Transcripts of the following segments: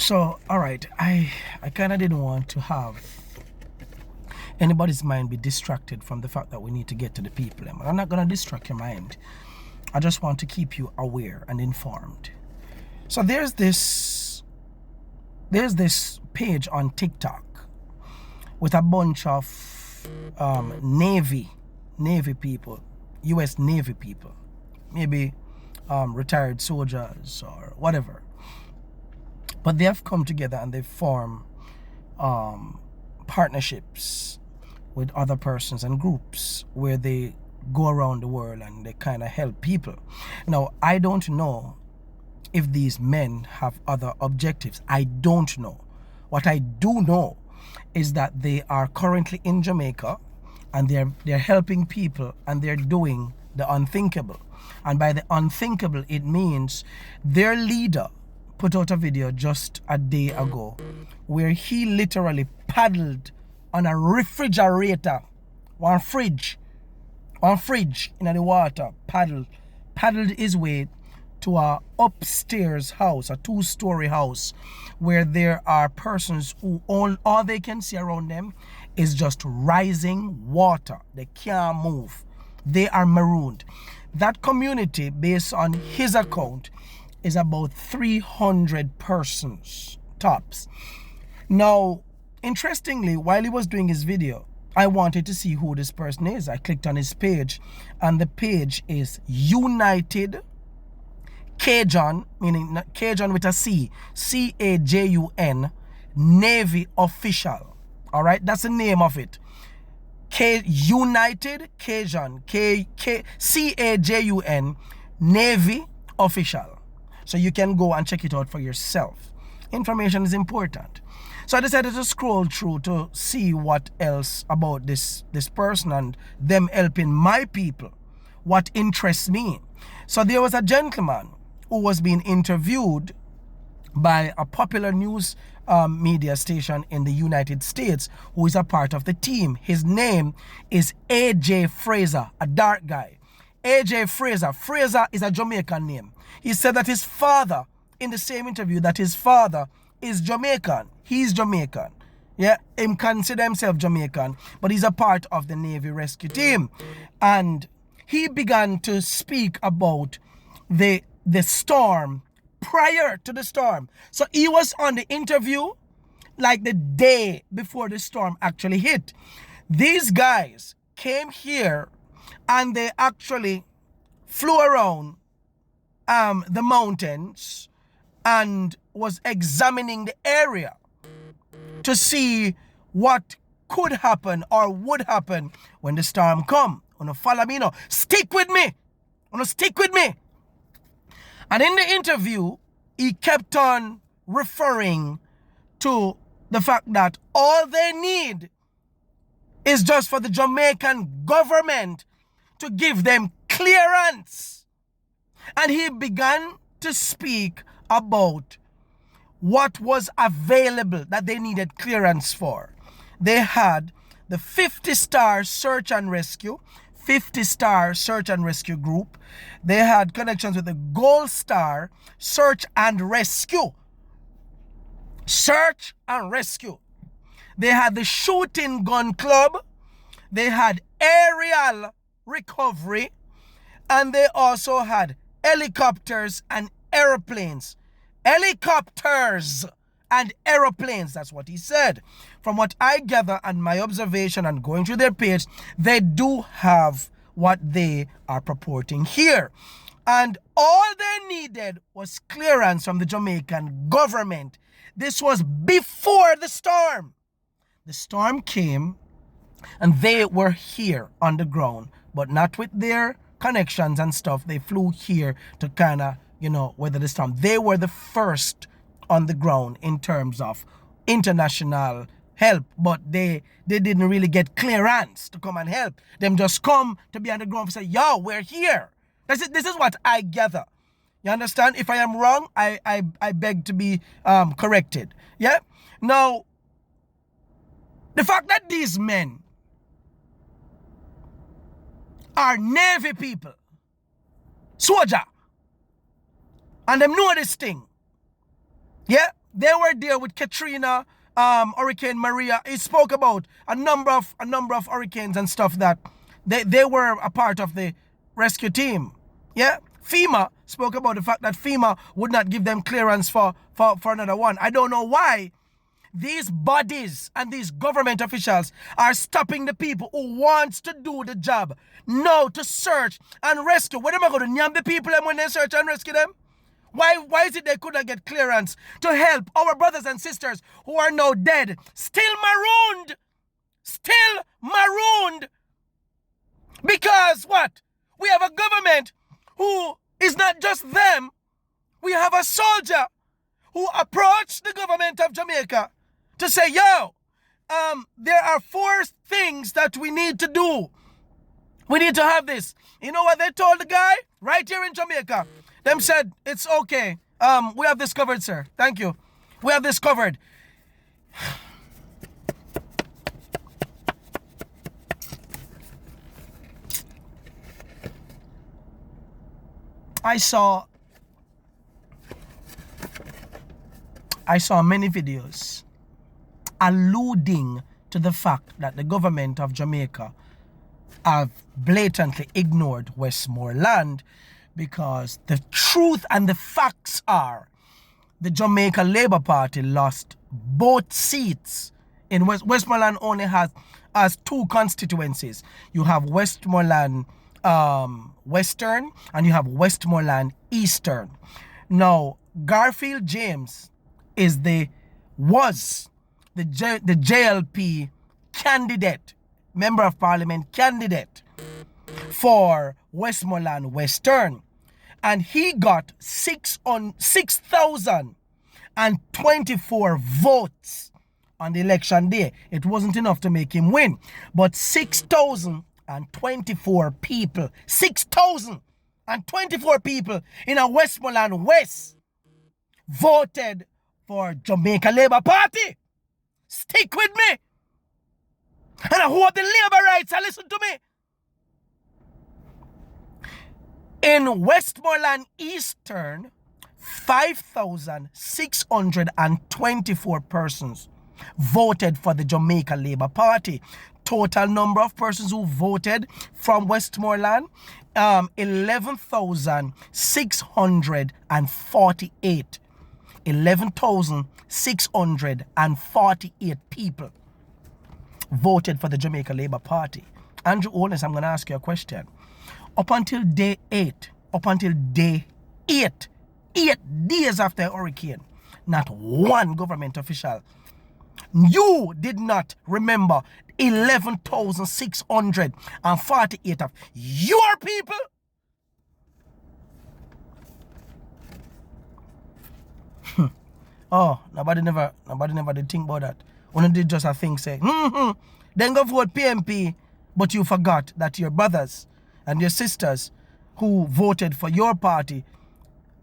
So, all right, I kind of didn't want to have anybody's mind be distracted from the fact that we need to get to the people. And I'm not going to distract your mind. I just want to keep you aware and informed. So there's this page on TikTok with a bunch of Navy people, U.S. Navy people, maybe retired soldiers or whatever. But they have come together and they form partnerships with other persons and groups where they go around the world and they kind of help people. Now, I don't know if these men have other objectives. I don't know. What I do know is that they are currently in Jamaica and they're helping people and they're doing the unthinkable. And by the unthinkable, it means their leader put out a video just a day ago where he literally paddled on a refrigerator, one fridge in the water, paddled his way to a upstairs house, a 2-story house, where there are persons who all they can see around them is just rising water. They can't move. They are marooned. That community, based on his account, is about 300 persons tops. Now, interestingly, while he was doing his video, I wanted to see who this person is. I clicked on his page, and the page is United Cajun, meaning Cajun with a C, C-A-J-U-N, Navy Official. All right, that's the name of it. United Cajun, C-A-J-U-N, Navy Official. So you can go and check it out for yourself. Information is important. So I decided to scroll through to see what else about this person and them helping my people, what interests me. So there was a gentleman who was being interviewed by a popular news media station in the United States who is a part of the team. His name is A.J. Fraser, a dark guy. A.J. Fraser. Fraser is a Jamaican name. He said that his father, in the same interview, that his father is Jamaican. He's Jamaican. Yeah, him consider himself Jamaican, but he's a part of the Navy rescue team. And he began to speak about the storm prior to the storm. So he was on the interview like the day before the storm actually hit. These guys came here and they actually flew around the mountains and was examining the area to see what could happen or would happen when the storm come. Follow me now. Stick with me. Stick with me. And in the interview, he kept on referring to the fact that all they need is just for the Jamaican government to give them clearance. And he began to speak about what was available that they needed clearance for. They had the 50-star search and rescue, 50-star search and rescue group. They had connections with the Gold Star search and rescue. Search and rescue. They had the shooting gun club. They had aerial recovery. And they also had helicopters and airplanes. Helicopters and aeroplanes, that's what he said. From what I gather and my observation and going through their page, they do have what they are purporting here. And all they needed was clearance from the Jamaican government. This was before the storm. The storm came and they were here on the ground, but not with their connections and stuff. They flew here to kind of, weather the storm. They were the first on the ground in terms of international help, but they didn't really get clearance to come and help. Them just come to be on the ground and say, yo, we're here. This is what I gather. You understand? If I am wrong, I beg to be corrected. Yeah? Now, the fact that these men are Navy people, soldier, and them know this thing. Yeah? They were there with Katrina, Hurricane Maria. He spoke about a number of hurricanes and stuff that they were a part of the rescue team. Yeah, FEMA spoke about the fact that FEMA would not give them clearance for another one. I don't know why these bodies and these government officials are stopping the people who wants to do the job now to search and rescue. What am I going to name the people when they search and rescue them? Why is it they couldn't get clearance to help our brothers and sisters who are now dead, still marooned? Still marooned. Because what? We have a government who is not just them. We have a soldier who approached the government of Jamaica to say, yo, there are 4 things that we need to do. We need to have this. You know what they told the guy? Right here in Jamaica. Them said, it's okay. We have this covered, sir. Thank you. We have this covered. I saw many videos alluding to the fact that the government of Jamaica have blatantly ignored Westmoreland, because the truth and the facts are the Jamaica Labour Party lost both seats. In Westmoreland only has 2 constituencies. You have Westmoreland Western and you have Westmoreland Eastern. Now, Garfield James was the JLP candidate, Member of Parliament candidate for Westmoreland Western, and he got 6,024 votes on the election day. It wasn't enough to make him win, but 6,024 people, 6,024 people in a Westmoreland West voted for Jamaica Labour Party. Stick with me. And I hope the labor rights are listen to me. In Westmoreland Eastern, 5,624 persons voted for the Jamaica Labour Party. Total number of persons who voted from Westmoreland, 11,648. 11,648 people voted for the Jamaica Labour Party. Andrew Owens, I'm going to ask you a question. Up until day 8, 8 days after a hurricane, not one government official, you did not remember 11,648 of your people. Oh, nobody never did think about that. Only did just a thing say, then go vote PMP, but you forgot that your brothers and your sisters who voted for your party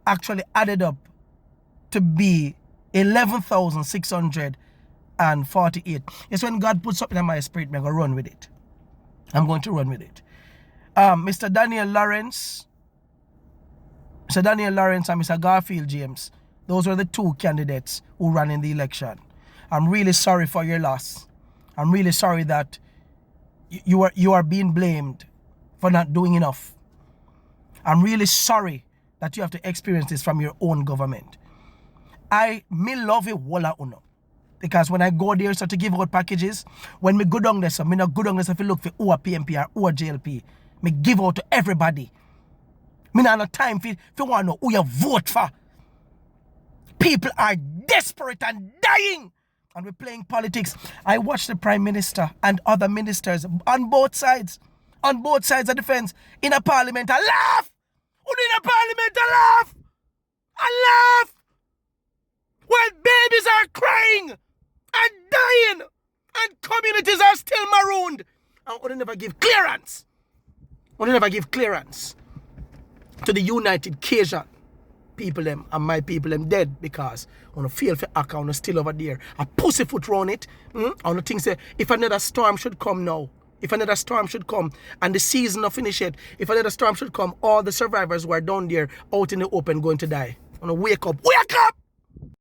actually added up to be 11,648. It's when God puts something in my spirit, I'm going to run with it. I'm going to run with it. Mr. Daniel Lawrence and Mr. Garfield James, those were the 2 candidates who ran in the election. I'm really sorry for your loss. I'm really sorry that you are being blamed for not doing enough. I'm really sorry that you have to experience this from your own government. Me love it walla uno. Because when I go there so to give out packages, when me go down there, so me not go down there so if you look for who a PMP or who a JLP, me give out to everybody. Me not have no time for you want to know who you vote for. People are desperate and dying. And we're playing politics. I watch the Prime Minister and other ministers on both sides of the fence in a parliament. I laugh! Who in a parliament? I laugh! I laugh! While babies are crying and dying and communities are still marooned. And we never give clearance. We never give clearance to the United Cajun people them and my people them dead because on a feel for account still over there. A pussyfoot round it. On the thing say if another storm should come now. If another storm should come and the season not finish yet, if another storm should come, all the survivors who are down there out in the open going to die. On a wake up. Wake up!